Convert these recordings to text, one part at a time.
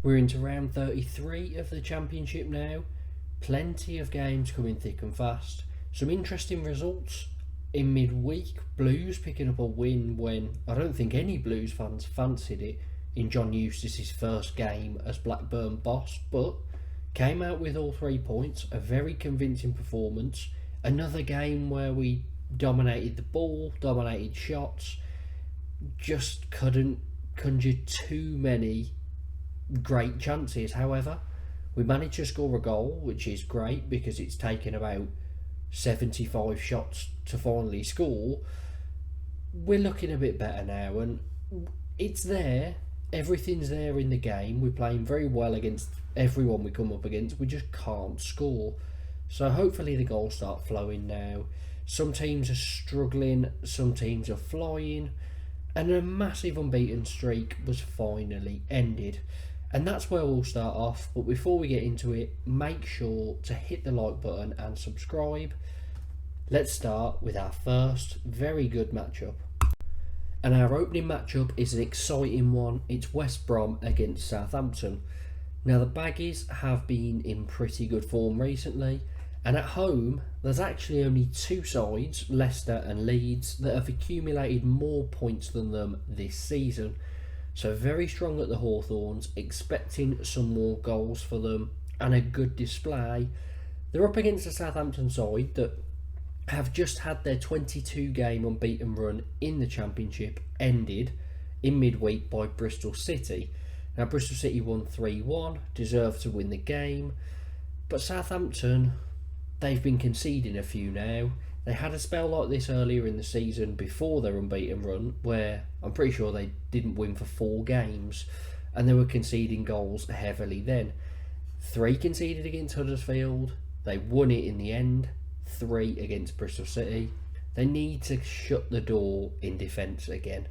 We're into round 33 of the Championship now. Plenty of games coming thick and fast. Some interesting results in midweek. Blues picking up a win when I don't think any Blues fans fancied it in John Eustace's first game as Blackburn boss, but came out with all 3 points. A very convincing performance. Another game where we dominated the ball, dominated shots, just couldn't conjure too many great chances. However, we managed to score a goal, which is great because it's taken about 75 shots to finally score. We're looking a bit better now, and it's there. Everything's there in the game. We're playing very well against everyone we come up against. We just can't score. So hopefully the goals start flowing now. Some teams are struggling, some teams are flying, and a massive unbeaten streak was finally ended. And that's where we'll start off. But before we get into it, make sure to hit the like button and subscribe. Let's start with our first very good matchup. And our opening matchup is an exciting one. It's West Brom against Southampton. Now the Baggies have been in pretty good form recently, and at home there's actually only two sides, Leicester and Leeds, that have accumulated more points than them this season. So very strong at the Hawthorns, expecting some more goals for them and a good display. They're up against a Southampton side that have just had their 22 game unbeaten run in the Championship ended in midweek by Bristol City. Now Bristol City won 3-1, deserved to win the game, but Southampton, they've been conceding a few now. They had a spell like this earlier in the season before their unbeaten run where I'm pretty sure they didn't win for 4 games and they were conceding goals heavily then. 3 conceded against Huddersfield, they won it in the end. 3 against Bristol City. They need to shut the door in defence again.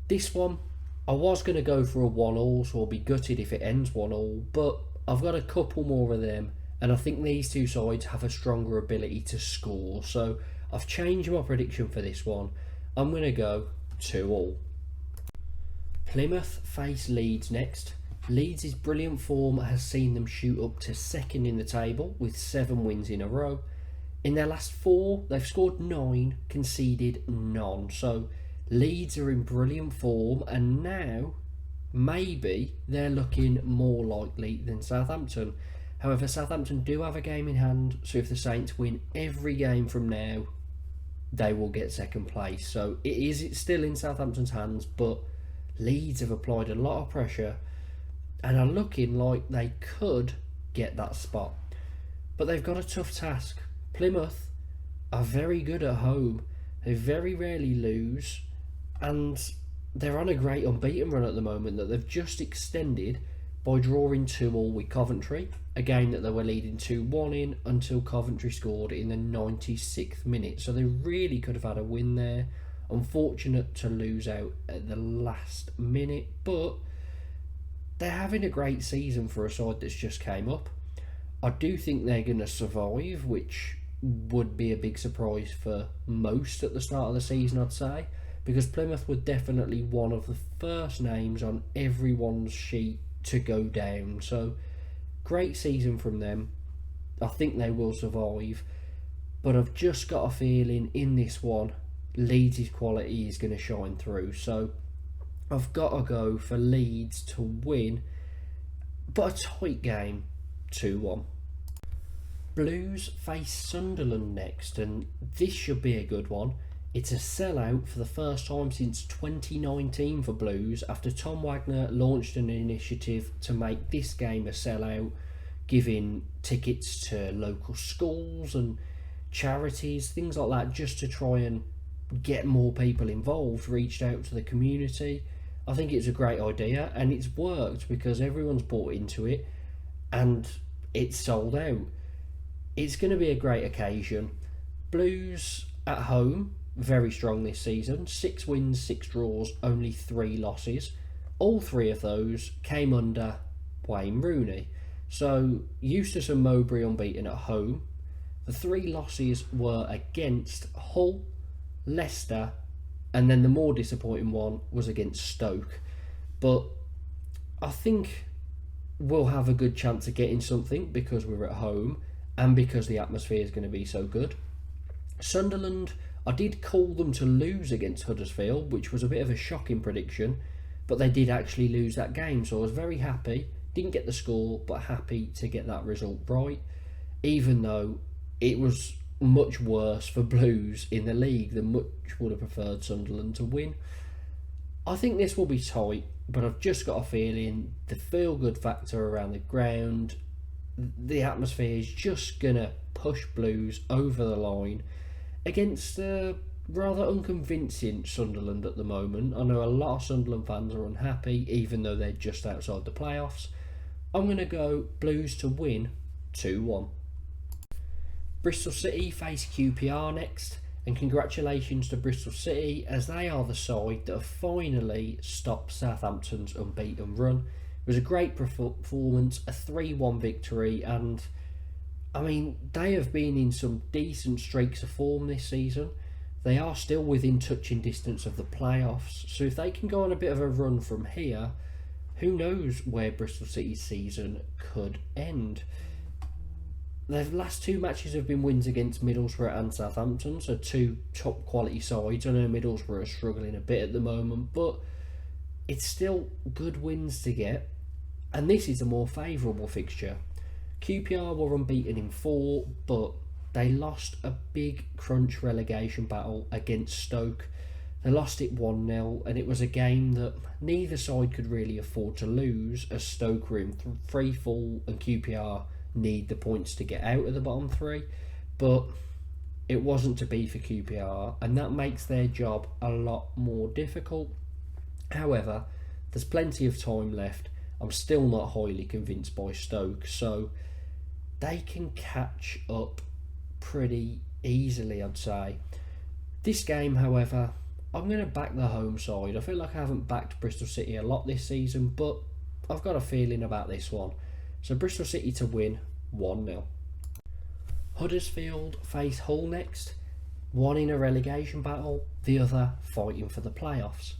This one, I was going to go for a 1-1, so I'll be gutted if it ends 1-1, but I've got a couple more of them, and I think these two sides have a stronger ability to score, so I've changed my prediction for this one. I'm going to go 2-2. Plymouth face Leeds next. Leeds' brilliant form has seen them shoot up to second in the table with 7 wins in a row. In their last 4, they've scored 9, conceded none. So Leeds are in brilliant form, and now maybe they're looking more likely than Southampton. However, Southampton do have a game in hand, so if the Saints win every game from now, they will get second place. So it's still in Southampton's hands, but Leeds have applied a lot of pressure and are looking like they could get that spot. But they've got a tough task. Plymouth are very good at home. They very rarely lose, and they're on a great unbeaten run at the moment that they've just extended by drawing 2-2 with Coventry, a game that they were leading 2-1 in until Coventry scored in the 96th minute. So they really could have had a win there. Unfortunate to lose out at the last minute, but they're having a great season for a side that's just came up. I do think they're going to survive, which would be a big surprise for most at the start of the season, I'd say, because Plymouth were definitely one of the first names on everyone's sheet to go down. So great season from them. I think they will survive, but I've just got a feeling in this one Leeds' quality is going to shine through. So I've got to go for Leeds to win, but a tight game, 2-1. Blues face Sunderland next, and this should be a good one. It's a sellout for the first time since 2019 for Blues after Tom Wagner launched an initiative to make this game a sellout, giving tickets to local schools and charities, things like that, just to try and get more people involved, reached out to the community. I think it's a great idea, and it's worked because everyone's bought into it and it's sold out. It's going to be a great occasion. Blues at home, very strong this season. 6 wins, 6 draws, only 3 losses. All 3 of those came under Wayne Rooney. So Eustace and Mowbray unbeaten at home. The 3 losses were against Hull, Leicester, and then the more disappointing one was against Stoke. But I think we'll have a good chance of getting something because we're at home and because the atmosphere is going to be so good. Sunderland, I did call them to lose against Huddersfield, which was a bit of a shocking prediction, but they did actually lose that game, so I was very happy. Didn't get the score, but happy to get that result right, even though it was much worse for Blues in the league than much would have preferred Sunderland to win. I think this will be tight, but I've just got a feeling the feel-good factor around the ground, the atmosphere is just going to push Blues over the line against a rather unconvincing Sunderland at the moment. I know a lot of Sunderland fans are unhappy, even though they're just outside the playoffs. I'm going to go Blues to win 2-1. Bristol City face QPR next, and congratulations to Bristol City as they are the side that have finally stopped Southampton's unbeaten run. It was a great performance, a 3-1 victory, and I mean, they have been in some decent streaks of form this season. They are still within touching distance of the playoffs, so if they can go on a bit of a run from here, who knows where Bristol City's season could end. Their last two matches have been wins against Middlesbrough and Southampton, so two top quality sides. I know Middlesbrough are struggling a bit at the moment, but it's still good wins to get, and this is a more favourable fixture. QPR were unbeaten in 4, but they lost a big crunch relegation battle against Stoke. They lost it 1-0, and it was a game that neither side could really afford to lose, as Stoke were in free fall and QPR need the points to get out of the bottom 3, but it wasn't to be for QPR, and that makes their job a lot more difficult. However, there's plenty of time left. I'm still not highly convinced by Stoke, so they can catch up pretty easily, I'd say. This game, however, I'm going to back the home side. I feel like I haven't backed Bristol City a lot this season, but I've got a feeling about this one. So Bristol City to win 1-0. Huddersfield face Hull next. One in a relegation battle, the other fighting for the playoffs.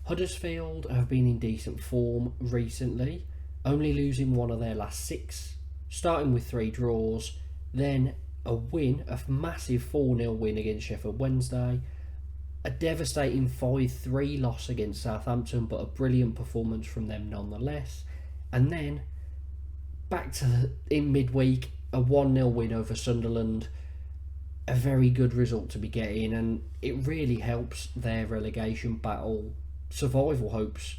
Huddersfield have been in decent form recently, only losing one of their last 6, starting with 3 draws, then a win, a massive 4-0 win against Sheffield Wednesday, a devastating 5-3 loss against Southampton, but a brilliant performance from them nonetheless, and then back to in midweek, a 1-0 win over Sunderland, a very good result to be getting, and it really helps their relegation battle survival hopes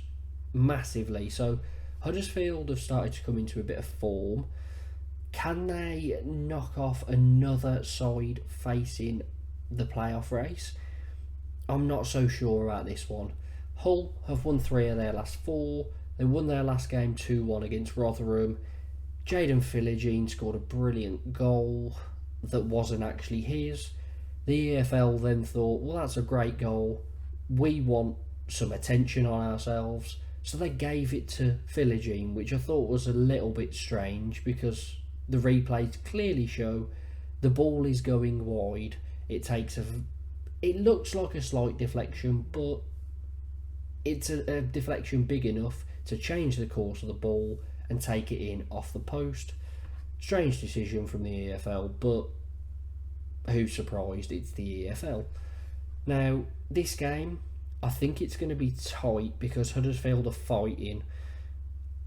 massively. So Huddersfield have started to come into a bit of form. Can they knock off another side facing the playoff race? I'm not so sure about this one. Hull have won 3 of their last 4. They won their last game 2-1 against Rotherham. Jaden Philogene scored a brilliant goal that wasn't actually his. The EFL then thought, well, that's a great goal. We want some attention on ourselves. So they gave it to Philogene, which I thought was a little bit strange because the replays clearly show the ball is going wide. It looks like a slight deflection, but it's a deflection big enough to change the course of the ball and take it in off the post. Strange decision from the EFL, but who's surprised? It's the EFL. Now, this game, I think it's going to be tight because Huddersfield are fighting,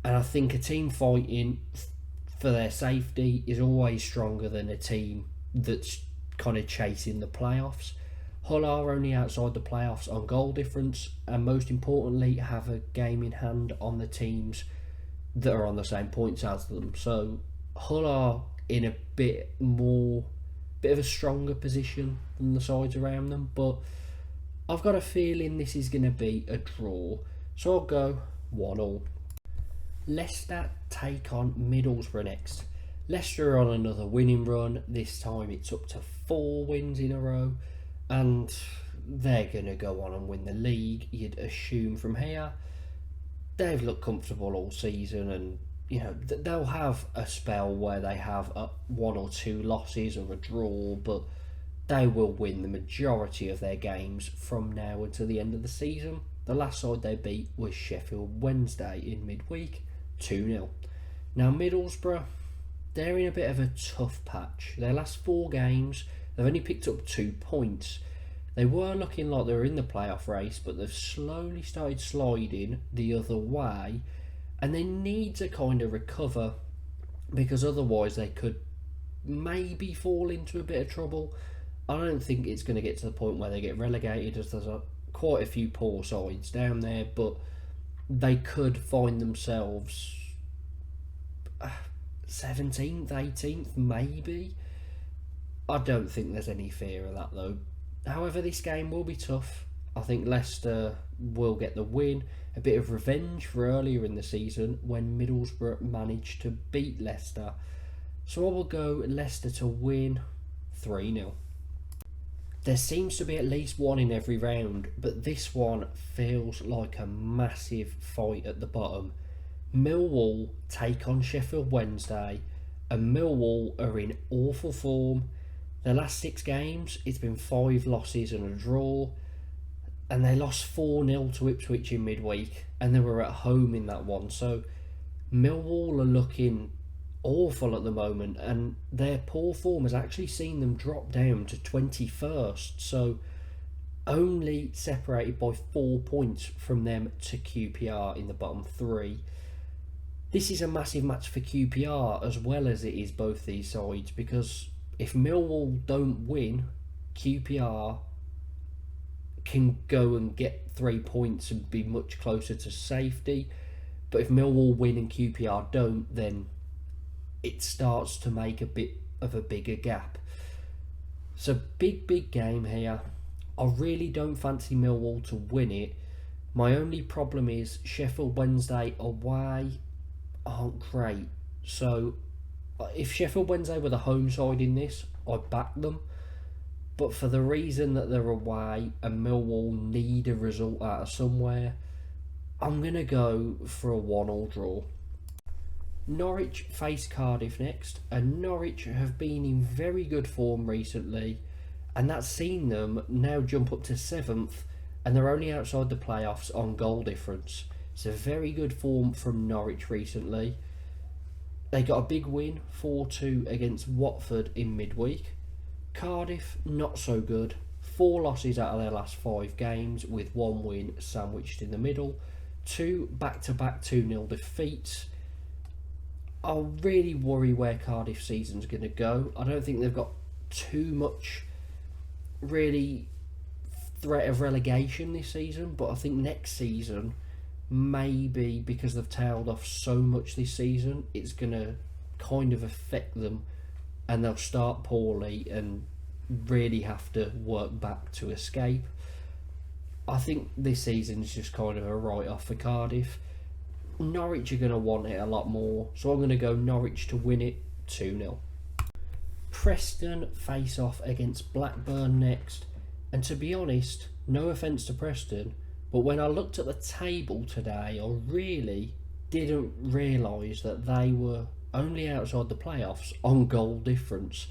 and I think a team fighting for their safety is always stronger than a team that's kind of chasing the playoffs. Hull are only outside the playoffs on goal difference, and most importantly have a game in hand on the teams that are on the same points as them. So Hull are in a bit of a stronger position than the sides around them, but I've got a feeling this is going to be a draw, so I'll go 1-1. Leicester take on Middlesbrough next. Leicester are on another winning run. This time it's up to 4 wins in a row, and they're going to go on and win the league, you'd assume from here. They've looked comfortable all season, and they'll have a spell where they have 1 or 2 losses or a draw, but they will win the majority of their games from now until the end of the season. The last side they beat was Sheffield Wednesday in midweek, 2-0. Now Middlesbrough, they're in a bit of a tough patch. Their last 4 games, they've only picked up 2 points. They were looking like they were in the playoff race, but they've slowly started sliding the other way, and they need to kind of recover, because otherwise they could maybe fall into a bit of trouble. I don't think it's going to get to the point where they get relegated, as there's quite a few poor sides down there, but they could find themselves 17th, 18th, maybe. I don't think there's any fear of that though. However, this game will be tough. I think Leicester will get the win. A bit of revenge for earlier in the season when Middlesbrough managed to beat Leicester. So I will go Leicester to win 3-0. There seems to be at least one in every round, but this one feels like a massive fight at the bottom. Millwall take on Sheffield Wednesday, and Millwall are in awful form. Their last 6 games, it's been 5 losses and a draw, and they lost 4-0 to Ipswich in midweek, and they were at home in that one. So Millwall are looking awful at the moment, and their poor form has actually seen them drop down to 21st, so only separated by 4 points from them to QPR in the bottom 3. This is a massive match for QPR as well as it is both these sides, because if Millwall don't win, QPR can go and get 3 points and be much closer to safety. But if Millwall win and QPR don't, then it starts to make a bit of a bigger gap. So big game here. I really don't fancy Millwall to win it. My only problem is Sheffield Wednesday away aren't great. So if Sheffield Wednesday were the home side in this, I'd back them. But for the reason that they're away and Millwall need a result out of somewhere, I'm going to go for a 1-1 draw. Norwich face Cardiff next, and Norwich have been in very good form recently, and that's seen them now jump up to 7th, and they're only outside the playoffs on goal difference. So very good form from Norwich recently. They got a big win, 4-2 against Watford in midweek. Cardiff, not so good. 4 losses out of their last 5 games, with 1 win sandwiched in the middle. 2 back-to-back 2-0 defeats. I'll really worry where Cardiff season's going to go. I don't think they've got too much really threat of relegation this season, but I think next season, maybe because they've tailed off so much this season, it's going to kind of affect them, and they'll start poorly and really have to work back to escape. I think this season is just kind of a write-off for Cardiff. Norwich are going to want it a lot more, so I'm going to go Norwich to win it 2-0. Preston face off against Blackburn next, and to be honest, no offence to Preston, but when I looked at the table today, I really didn't realise that they were only outside the playoffs on goal difference.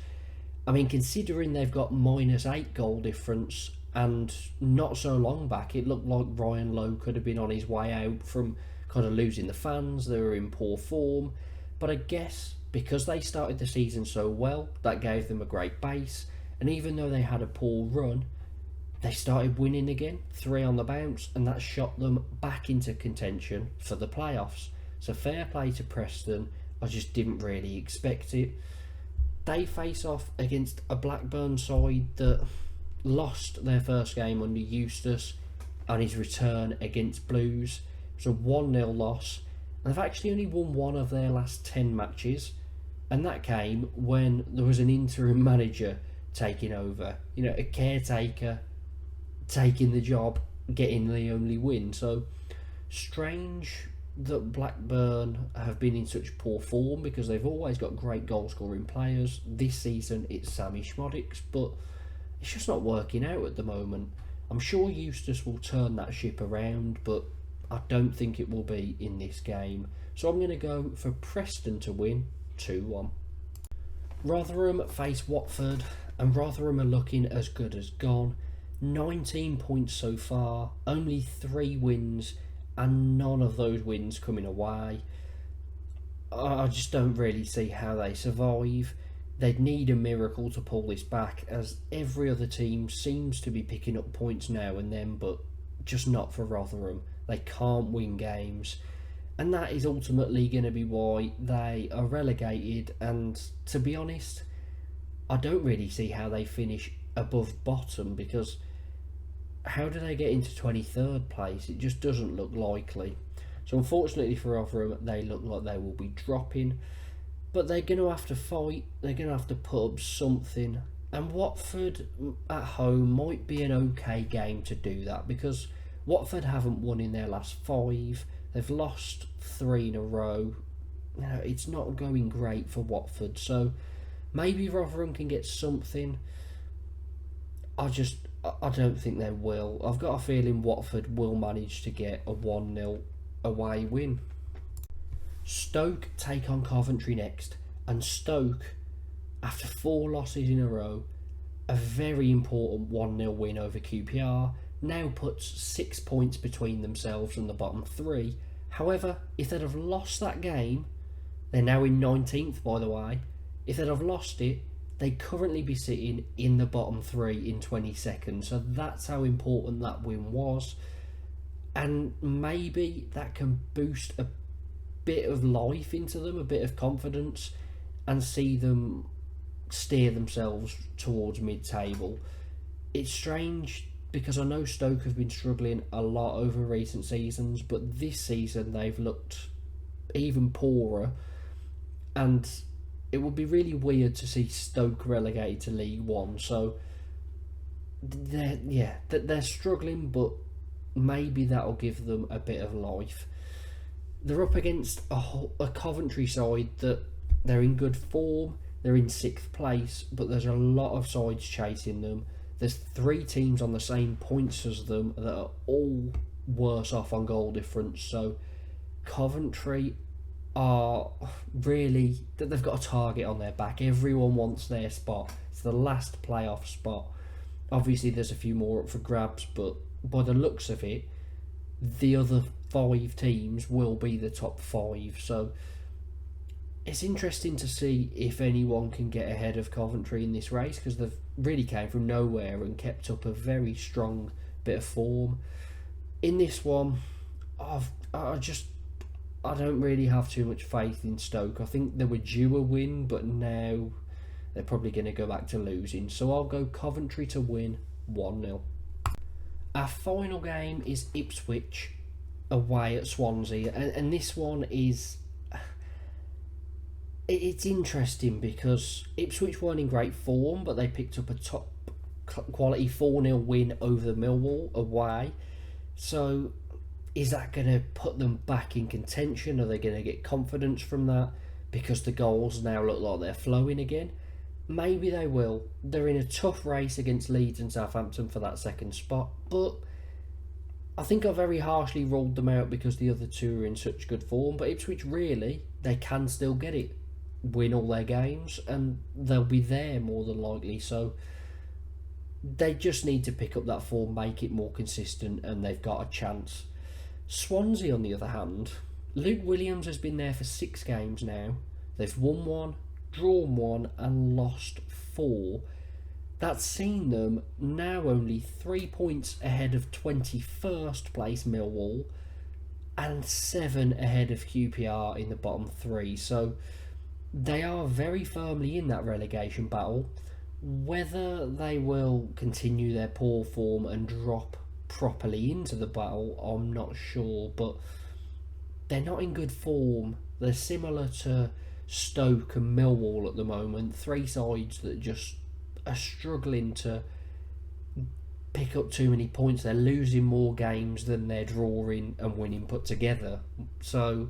I mean, considering they've got -8 goal difference, and not so long back it looked like Ryan Lowe could have been on his way out from kind of losing the fans. They were in poor form, but I guess because they started the season so well, that gave them a great base, and even though they had a poor run, they started winning again, 3 on the bounce, and that shot them back into contention for the playoffs. So fair play to Preston. I just didn't really expect it. They face off against a Blackburn side that lost their first game under Eustace on his return against Blues. It was a 1-0 loss, and they've actually only won 1 of their last 10 matches, and that came when there was an interim manager taking over, a caretaker taking the job, getting the only win. So strange that Blackburn have been in such poor form, because they've always got great goal scoring players. This season it's Sammy Schmodics, but it's just not working out at the moment. I'm sure Eustace will turn that ship around, but I don't think it will be in this game. So I'm going to go for Preston to win 2-1. Rotherham face Watford, and Rotherham are looking as good as gone. 19 points so far, only 3 wins, and none of those wins coming away. I just don't really see how they survive. They'd need a miracle to pull this back, as every other team seems to be picking up points now and then, but just not for Rotherham. They can't win games, and that is ultimately going to be why they are relegated. And to be honest, I don't really see how they finish above bottom, because how do they get into 23rd place? It just doesn't look likely. So unfortunately for Rotherham, they look like they will be dropping. But they're going to have to fight. They're going to have to put up something. And Watford at home might be an okay game to do that, because Watford haven't won in their last 5. They've lost 3 in a row. You know, it's not going great for Watford. So maybe Rotherham can get something. I don't think they will. I've got a feeling Watford will manage to get a 1-0 away win. Stoke take on Coventry next, and Stoke, after 4 losses in a row, a very important 1-0 win over QPR, now puts 6 points between themselves and the bottom 3. However, if they'd have lost that game, they're now in 19th by the way, if they'd have lost it, they'd currently be sitting in the bottom 3 in 22nd. So that's how important that win was. And maybe that can boost a bit of life into them, a bit of confidence, and see them steer themselves towards mid-table. It's strange because I know Stoke have been struggling a lot over recent seasons, but this season they've looked even poorer, and it would be really weird to see Stoke relegated to League One. So they're struggling, but maybe that'll give them a bit of life. They're up against a Coventry side that they're in good form. They're in 6th place, but there's a lot of sides chasing them. There's 3 teams on the same points as them that are all worse off on goal difference. So Coventry are really, that they've got a target on their back. Everyone wants their spot. It's the last playoff spot. Obviously there's a few more up for grabs, but by the looks of it, the other 5 teams will be the top 5. So it's interesting to see if anyone can get ahead of Coventry in this race, because they've really came from nowhere and kept up a very strong bit of form. In this one, I don't really have too much faith in Stoke. I think they were due a win, but now they're probably going to go back to losing. So I'll go Coventry to win 1-0. Our final game is Ipswich away at Swansea, and this one is, it's interesting because Ipswich weren't in great form, but they picked up a top quality 4-0 win over Millwall away. So is that going to put them back in contention? Are they going to get confidence from that because the goals now look like they're flowing again? Maybe they will. They're in a tough race against Leeds and Southampton for that second spot, but I think I very harshly ruled them out because the other 2 are in such good form. But Ipswich, really, they can still get it, win all their games, and they'll be there more than likely. So they just need to pick up that form, make it more consistent, and they've got a chance. Swansea, on the other hand, Luke Williams has been there for 6 games now. They've won 1, drawn 1 and lost 4. That's seen them now only 3 points ahead of 21st place Millwall and 7 ahead of QPR in the bottom 3. So they are very firmly in that relegation battle. Whether they will continue their poor form and drop properly into the battle, I'm not sure, but they're not in good form. They're similar to Stoke and Millwall at the moment, 3 sides that just are struggling to pick up too many points. They're losing more games than they're drawing and winning put together. So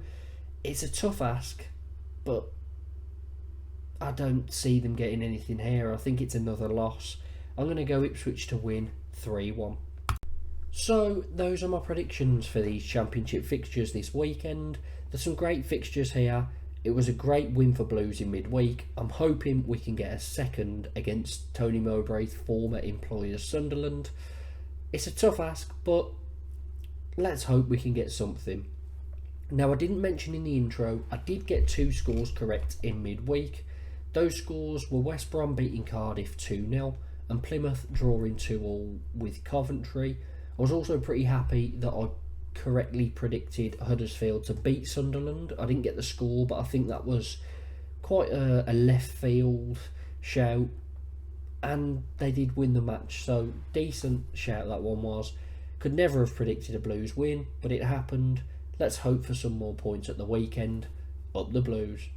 it's a tough ask, but I don't see them getting anything here. I think it's another loss. I'm going to go Ipswich to win 3-1. So those are my predictions for these championship fixtures this weekend. There's some great fixtures here. It was a great win for Blues in midweek. I'm hoping we can get a second against Tony Mowbray's former employer Sunderland. It's a tough ask, but let's hope we can get something. Now, I didn't mention in the intro, I did get 2 scores correct in midweek. Those scores were West Brom beating Cardiff 2-0 and Plymouth drawing 2-2 with Coventry. I was also pretty happy that I correctly predicted Huddersfield to beat Sunderland. I didn't get the score, but I think that was quite a left field shout, and they did win the match, so decent shout that one was. Could never have predicted a Blues win, but it happened. Let's hope for some more points at the weekend. Up the Blues.